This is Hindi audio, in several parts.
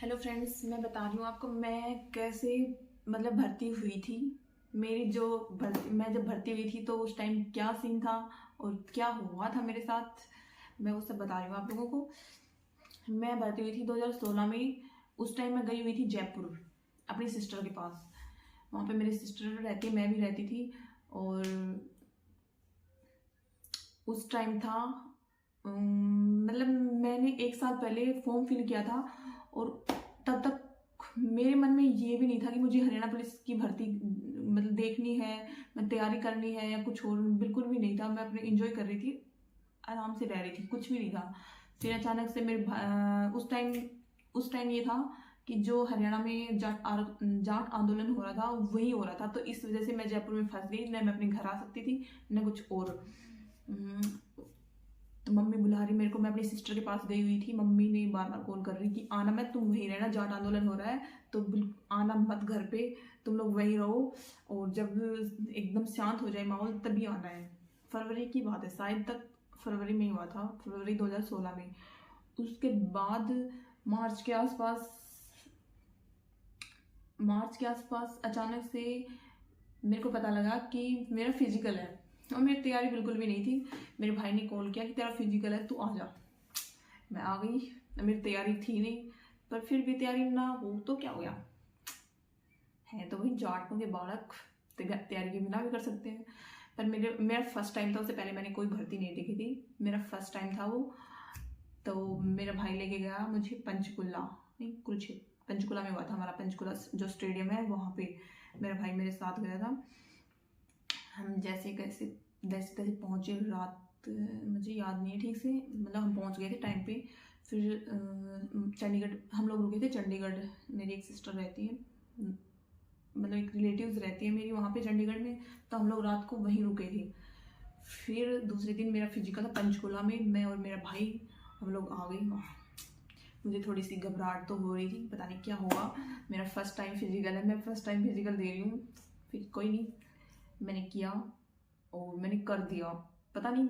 हेलो फ्रेंड्स, मैं बता रही हूँ आपको मैं कैसे भर्ती हुई थी। मेरी जो मैं जब भर्ती हुई थी तो उस टाइम क्या सीन था और क्या हुआ था मेरे साथ, मैं वो सब बता रही हूँ आप लोगों को। मैं भर्ती हुई थी 2016 में। उस टाइम मैं गई हुई थी जयपुर अपनी सिस्टर के पास। वहाँ पे मेरी सिस्टर रहती, मैं भी रहती थी। और उस टाइम था मैंने एक साल पहले फॉर्म फिल किया था। और तब तक मेरे मन में ये भी नहीं था कि मुझे हरियाणा पुलिस की भर्ती देखनी है, मैं तैयारी करनी है या कुछ और, बिल्कुल भी नहीं था। मैं अपने एंजॉय कर रही थी, आराम से रह रही थी, कुछ भी नहीं था। फिर अचानक से उस टाइम ये था कि जो हरियाणा में जाट आंदोलन हो रहा था वही हो रहा था। तो इस वजह से मैं जयपुर में फंस गई, न मैं अपने घर आ सकती थी न कुछ और। तो मम्मी बुला रही मेरे को, मैं अपनी सिस्टर के पास गई हुई थी। मम्मी ने बार बार कॉल कर रही कि आना मत, तुम वहीं रहना, जाट आंदोलन हो रहा है तो बिल्कुल आना मत घर पे, तुम लोग वहीं रहो और जब एकदम शांत हो जाए माहौल तभी आना है। फरवरी की बात है, शायद तक फरवरी में ही हुआ था, फरवरी 2016 में। उसके बाद मार्च के आसपास अचानक से मेरे को पता लगा कि मेरा फिजिकल है। और मेरी तैयारी बिल्कुल भी नहीं थी। मेरे भाई ने कॉल किया कि तेरा फिजिकल है, तू आ जा। मैं आ गई। मेरी तैयारी थी नहीं, पर फिर भी तैयारी ना हो तो क्या हो गया, है तो वही जाटों के बालक, तैयारी के बिना भी कर सकते हैं। पर मेरा फर्स्ट टाइम था, उससे पहले मैंने कोई भर्ती नहीं देखी थी, मेरा फर्स्ट टाइम था वो। तो मेरा भाई लेके गया मुझे पंचकुला, नहीं कुरुक्षेत्र, पंचकुला में हुआ था हमारा। पंचकुला जो स्टेडियम है वहाँ पे मेरा भाई मेरे साथ गया था। हम जैसे तैसे पहुँचे रात, मुझे याद नहीं है ठीक से, हम पहुँच गए थे टाइम पे। फिर चंडीगढ़ हम लोग रुके थे। चंडीगढ़ मेरी एक सिस्टर रहती है, एक रिलेटिव्स रहती है मेरी वहाँ पे चंडीगढ़ में, तो हम लोग रात को वहीं रुके थे। फिर दूसरे दिन मेरा फिजिकल था पंचकुला में। मैं और मेरा भाई हम लोग आ गए वहाँ। मुझे थोड़ी सी घबराहट तो हो रही थी, पता नहीं क्या होगा। मेरा फर्स्ट टाइम फिजिकल है, मैं फर्स्ट टाइम फिजिकल दे रही हूँ। फिर कोई नहीं, मैंने किया और मैंने कर दिया। पता नहीं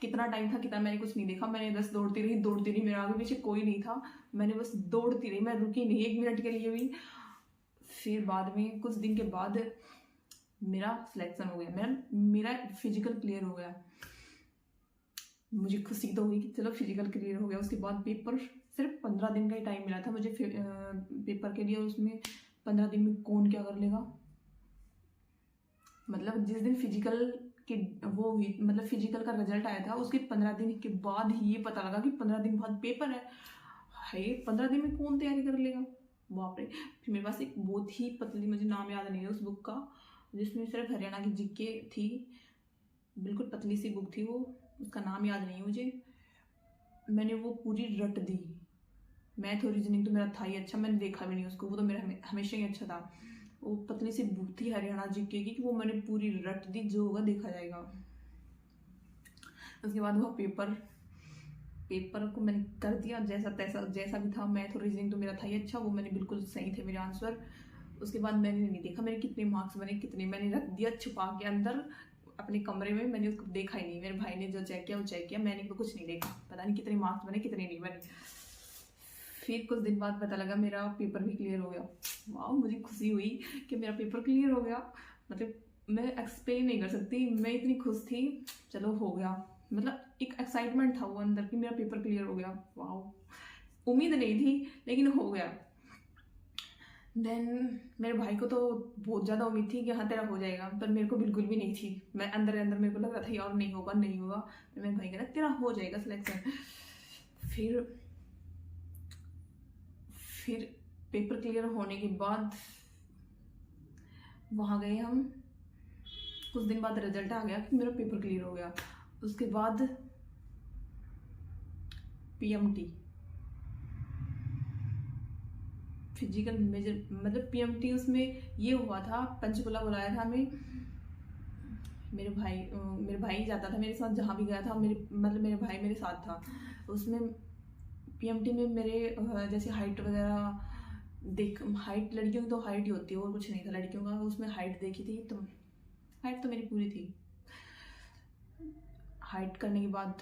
कितना टाइम था, कितना मैंने कुछ नहीं देखा। मैंने बस दौड़ती रही। मेरे आगे पीछे कोई नहीं था, मैंने बस दौड़ती रही, मैं रुकी नहीं एक मिनट के लिए भी। फिर बाद में कुछ दिन के बाद मेरा सिलेक्शन हो गया, मेरा फिजिकल क्लियर हो गया। मुझे खुशी तो हुई कि चलो फिजिकल क्लियर हो गया। उसके बाद पेपर, सिर्फ 15 दिन का ही टाइम मिला था मुझे पेपर के लिए। उसमें 15 दिन में कौन क्या कर लेगा। जिस दिन फिजिकल की वो हुई, फिजिकल का रिजल्ट आया था, उसके 15 दिन के बाद ही ये पता लगा कि 15 दिन बाद पेपर है। हाय, 15 दिन में कौन तैयारी कर लेगा, बाप रे। फिर मेरे पास एक बहुत ही पतली, मुझे नाम याद नहीं है उस बुक का, जिसमें सिर्फ हरियाणा की जीके थी, बिल्कुल पतली सी बुक थी वो, उसका नाम याद नहीं है मुझे। मैंने वो पूरी रट दी। मैथ और रीजनिंग तो मेरा था ही अच्छा, मैंने देखा भी नहीं उसको, वो तो मेरा हमेशा ही अच्छा था। वो पतली सी बुक थी हरियाणा जीके की, कि वो मैंने पूरी रट दी, जो होगा देखा जाएगा। उसके बाद हुआ पेपर को मैंने कर दिया जैसा तैसा, जैसा भी था। मैथ और रीजनिंग तो मेरा था ही अच्छा, वो मैंने बिल्कुल सही थे मेरे आंसर। उसके बाद मैंने नहीं देखा मेरे कितने मार्क्स बने, कितने, मैंने रख दिया छुपा के अंदर अपने कमरे में। मैंने उसको देखा ही नहीं, मेरे भाई ने जो चेक किया वो चेक किया, मैंने तो कुछ नहीं देखा। पता नहीं कितने मार्क्स बने कितने नहीं बने। फिर कुछ दिन बाद पता लगा मेरा पेपर भी क्लियर हो गया। वाह, मुझे खुशी हुई कि मेरा पेपर क्लियर हो गया। मैं एक्सप्लेन नहीं कर सकती, मैं इतनी खुश थी। चलो हो गया, एक एक्साइटमेंट था वो अंदर कि मेरा पेपर क्लियर हो गया। वाह, उम्मीद नहीं थी लेकिन हो गया। देन मेरे भाई को तो बहुत ज़्यादा उम्मीद थी कि हाँ तेरा हो जाएगा, पर मेरे को बिल्कुल भी नहीं थी। मैं अंदर अंदर मेरे को लग रहा था यार नहीं होगा नहीं होगा। तो मेरे भाई कह रहा तेरा हो जाएगा सिलेक्शन। फिर पेपर क्लियर होने के बाद वहाँ गए हम। कुछ दिन बाद रिजल्ट आ गया कि मेरा पेपर क्लियर हो गया। उसके बाद पीएमटी फिजिकल मेजर पीएमटी, उसमें ये हुआ था, पंचकुला बुलाया था हमें। मेरे भाई जाता था मेरे साथ, जहाँ भी गया था मेरे भाई मेरे साथ था। उसमें पीएमटी में मेरे जैसे हाइट वगैरह हाइट, लड़कियों की तो हाइट ही होती है और कुछ नहीं था लड़कियों का। उसमें हाइट देखी थी तो हाइट तो मेरी पूरी थी। हाइट करने के बाद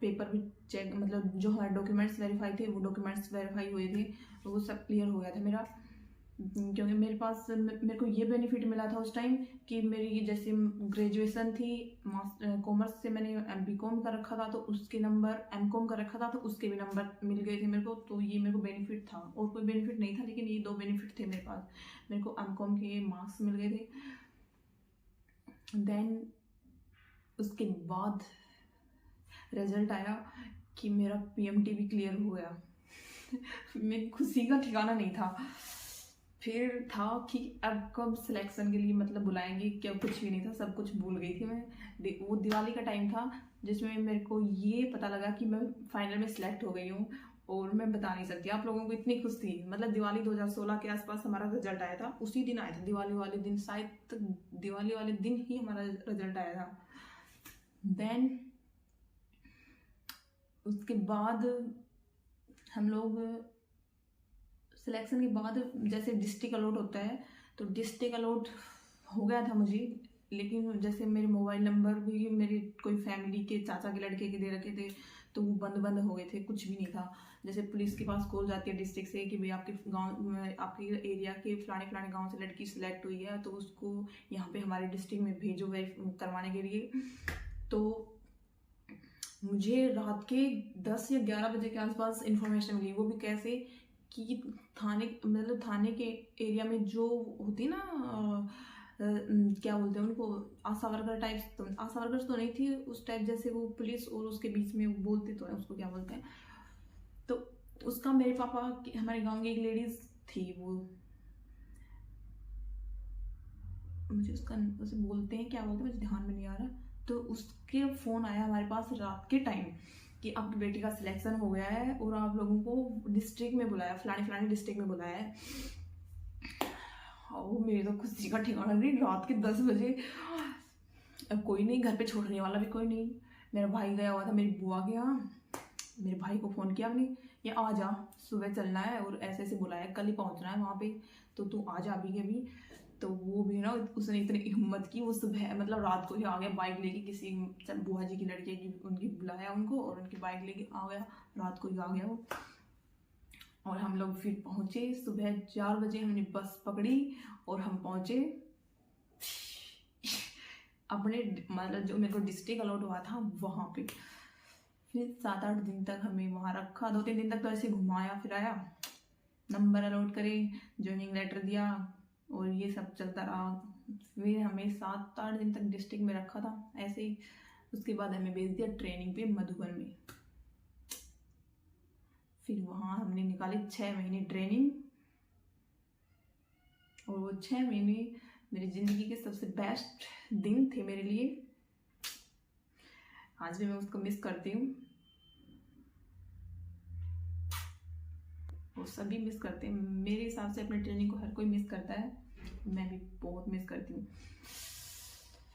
पेपर भी चेक, मतलब जो हमारे डॉक्यूमेंट्स वेरीफाई थे वो डॉक्यूमेंट्स वेरीफाई हुए थे, वो सब क्लियर हो गया था मेरा। क्योंकि मेरे पास मेरे को ये बेनिफिट मिला था उस टाइम कि मेरी जैसे ग्रेजुएशन थी, कॉमर्स से मैंने बीकॉम कर रखा था, तो उसके नंबर, एमकॉम कर रखा था तो उसके भी नंबर मिल गए थे मेरे को। तो ये मेरे को बेनिफिट था, और कोई बेनिफिट नहीं था, लेकिन ये 2 बेनिफिट थे मेरे पास। मेरे को एमकॉम के मार्क्स मिल गए थे। देन उसके बाद रिजल्ट आया कि मेरा पीएमटी भी क्लियर हो गया। मेरी खुशी का ठिकाना नहीं था। फिर था कि अब कब सिलेक्शन के लिए मतलब बुलाएंगे, क्या कुछ भी नहीं था, सब कुछ भूल गई थी मैं। वो दिवाली का टाइम था जिसमें मेरे को ये पता लगा कि मैं फाइनल में सिलेक्ट हो गई हूँ। और मैं बता नहीं सकती आप लोगों को, इतनी खुश थी। मतलब दिवाली 2016 के आसपास हमारा रिजल्ट आया था, उसी दिन आया था, दिवाली वाले दिन, शायद दिवाली वाले दिन ही हमारा रिजल्ट आया था। देन उसके बाद हम लोग सिलेक्शन के बाद जैसे डिस्ट्रिक्ट अलॉट होता है, तो डिस्ट्रिक्ट अलॉट हो गया था मुझे। लेकिन जैसे मेरे मोबाइल नंबर भी मेरे कोई फैमिली के चाचा के लड़के के दे रखे थे, तो वो बंद बंद हो गए थे, कुछ भी नहीं था। जैसे पुलिस के पास कॉल जाती है डिस्ट्रिक्ट से कि भाई आपके गांव में, आपके एरिया के फलाने फलाने गांव से लड़की सिलेक्ट हुई है, तो उसको यहाँ पे हमारे डिस्ट्रिक्ट में भेजो करवाने के लिए। तो मुझे रात के 10 या 11 बजे के आसपास इन्फॉर्मेशन मिली। वो भी कैसे कि थाने, मतलब थाने के एरिया में जो होती ना क्या बोलते हैं उनको, आशा वर्कर टाइप्स, तो आशा वर्कर्स तो नहीं थी उस टाइप, जैसे वो पुलिस और उसके बीच में बोलते तो है, उसको क्या बोलते हैं। तो उसका मेरे पापा, हमारे गांव की एक लेडीज थी, वो मुझे उसका, उसे बोलते हैं क्या बोलते हैं, मुझे ध्यान में नहीं आ रहा। तो उसके फ़ोन आया हमारे पास रात के टाइम कि आपकी बेटी का सिलेक्शन हो गया है और आप लोगों को डिस्ट्रिक्ट में बुलाया, फलानी फलानी डिस्ट्रिक्ट में बुलाया है। और मेरी तो खुशी का ठिकाना नहीं, रात के 10 बजे। अब कोई नहीं, घर पे छोड़ने वाला भी कोई नहीं। मेरा भाई गया हुआ था मेरी बुआ के यहाँ, मेरे भाई को फ़ोन किया अपने, ये आ जा, सुबह चलना है और ऐसे ऐसे बुलाया, कल ही पहुँचना है वहाँ पे, तो तू आ जा अभी के अभी। तो वो भी ना, उसने इतनी हिम्मत की, वो सुबह मतलब रात को ही आ गया बाइक लेके, किसी बुआ जी की लड़की की उनकी बुलाया उनको और उनकी बाइक लेके आ गया, रात को ही आ गया वो। और हम लोग फिर पहुँचे सुबह 4 बजे, हमने बस पकड़ी और हम पहुँचे अपने, मतलब जो मेरे को डिस्ट्रिक्ट अलॉट हुआ था वहाँ पे। फिर 7-8 दिन तक हमें वहाँ रखा, 2-3 दिन तक तो ऐसे घुमाया फिराया, नंबर अलॉट करे, ज्वाइनिंग लेटर दिया और ये सब चलता रहा। फिर हमें 7-8 दिन तक डिस्ट्रिक्ट में रखा था ऐसे ही। उसके बाद हमें भेज दिया ट्रेनिंग पे मधुबन में। फिर वहाँ हमने निकाली 6 महीने ट्रेनिंग, और वो 6 महीने मेरी ज़िंदगी के सबसे बेस्ट दिन थे मेरे लिए। आज भी मैं उसको मिस करती हूँ, वो सभी मिस करते हैं मेरे हिसाब से, अपने ट्रेनिंग को हर कोई मिस करता है, मैं भी बहुत मिस करती हूँ।